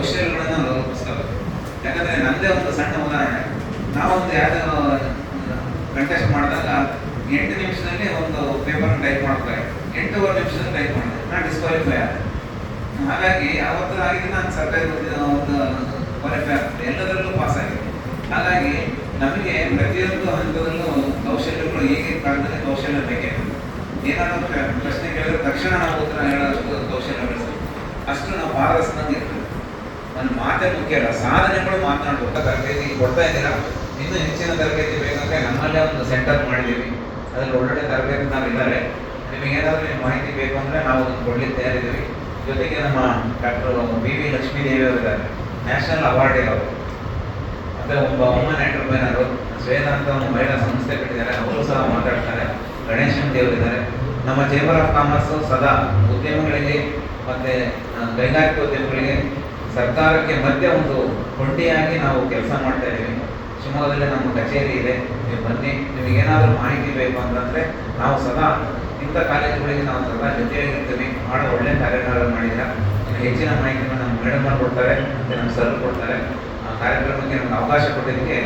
ಕೌಶಲ್ಯಗಳನ್ನು ನಾವು ರೂಪಿಸ್ಕೋಬೇಕು. ಯಾಕಂದರೆ ನನ್ನದೇ ಒಂದು ಸಣ್ಣ ಉದಾಹರಣೆ, ನಾವೊಂದು ಯಾವುದೋ ಕಂಟೆಸ್ಟ್ ಮಾಡಿದಾಗ 8 ನಿಮಿಷದಲ್ಲಿ ಒಂದು ಪೇಪರ್ನ ಟೈಪ್ ಮಾಡ್ತಾರೆ, 8.5 ನಿಮಿಷದಲ್ಲಿ ಟೈಪ್ ಮಾಡಿದೆ, ನಾನು ಡಿಸ್ಕ್ವಾಲಿಫೈ ಆದೆ. ಹಾಗಾಗಿ ಆವತ್ತು ಆಗಿದೆ ನಾನು ಸರ್ಕಾರಿ ಒಂದು ಕ್ವಾಲಿಫೈ ಆಗ್ತದೆ, ಎಲ್ಲದರಲ್ಲೂ ಪಾಸ್ ಆಗಿದೆ. ಹಾಗಾಗಿ ನಮಗೆ ಪ್ರತಿಯೊಂದು ಹಂತದಲ್ಲೂ ಕೌಶಲ್ಯಗಳು ಈಗಿನ ಕಾಲದಲ್ಲಿ ಕೌಶಲ್ಯ ಬೇಕೇ. ಏನಾದರೂ ಪ್ರಶ್ನೆ ಕೇಳಿದ್ರೆ ತಕ್ಷಣ ನಾವು ಉತ್ತರ ಹೇಳೋಷ್ಟು ಕೌಶಲ್ಯ ಬೆಳೆಸಬೇಕು, ಅಷ್ಟು ನಾವು ಪಾರದರ್ಶನಂಗೆ ಇರ್ತದೆ. ನನ್ನ ಮಾತೇ ಮುಖ್ಯ ಅಲ್ಲ, ಸಾಧನೆಗಳು ಮಾತನಾಡ್ಬೇಕು. ತರಬೇತಿ ಕೊಡ್ತಾ ಇದ್ದೀರಾ, ಇನ್ನೂ ಹೆಚ್ಚಿನ ತರಬೇತಿ ಬೇಕಂದ್ರೆ ನಮ್ಮಲ್ಲೇ ಒಂದು ಸೆಂಟರ್ ಮಾಡಿದ್ದೀವಿ, ಅದರಲ್ಲಿ ಒಳ್ಳೊಳ್ಳೆ ತರಬೇತಿ ನಾವು ಇದ್ದಾರೆ. ನಿಮಗೇನಾದರೂ ಮಾಹಿತಿ ಬೇಕು ಅಂದರೆ ನಾವು ಅದನ್ನು ಕೊಡ್ಲಿಕ್ಕೆ ತಯಾರಿದ್ದೀವಿ. ಜೊತೆಗೆ ನಮ್ಮ ಡಾಕ್ಟರ್ ವಿ ಲಕ್ಷ್ಮೀದೇವಿ ಅವರು ಇದ್ದಾರೆ, ನ್ಯಾಷನಲ್ ಅವಾರ್ಡ್ ಇರೋರು, ಮತ್ತು ಒಬ್ಬ ವುಮನ್ ಎಂಟರ್ಪ್ರೈನರು, ಶ್ವೇತಾ ಅಂತ ಒಂದು ಮಹಿಳಾ ಸಂಸ್ಥೆ ಕಟ್ಟಿದ್ದಾರೆ, ಅವರು ಸಹ ಮಾತಾಡ್ತಾರೆ. ಗಣೇಶನ್ ದೇವರಿದ್ದಾರೆ. ನಮ್ಮ ಚೇಂಬರ್ ಆಫ್ ಕಾಮರ್ಸು ಸದಾ ಉದ್ಯಮಗಳಿಗೆ ಮತ್ತು ಕೈಗಾರಿಕೆ ಉದ್ಯಮಗಳಿಗೆ ಸರ್ಕಾರಕ್ಕೆ ಮಧ್ಯೆ ಒಂದು ಕೊಂಡಿಯಾಗಿ ನಾವು ಕೆಲಸ ಮಾಡ್ತಾ ಇದ್ದೀವಿ. ಶಿವಮೊಗ್ಗದಲ್ಲಿ ನಮ್ಮ ಕಚೇರಿ ಇದೆ, ನೀವು ಬನ್ನಿ. ನಿಮಗೇನಾದರೂ ಮಾಹಿತಿ ಬೇಕು ಅಂತಂದರೆ ನಾವು ಸದಾ ಇಂಥ ಕಾಲೇಜುಗಳಿಗೆ ನಾವು ಸದಾ ಜೊತೆಯಾಗಿರ್ತೀವಿ. ಭಾಳ ಒಳ್ಳೆಯ ಕಾರ್ಯಕ್ರಮ ಮಾಡಿದ್ದೀರಾ. ಹೆಚ್ಚಿನ ಮಾಹಿತಿಯನ್ನು ನಮ್ಮ ಮೇಡಮ್ ಕೊಡ್ತಾರೆ ಮತ್ತು ನಮ್ಮ ಸರ್ ಕೊಡ್ತಾರೆ. ಆ ಕಾರ್ಯಕ್ರಮಕ್ಕೆ ನಮ್ಗೆ ಅವಕಾಶ ಕೊಟ್ಟಿದ್ದಕ್ಕೆ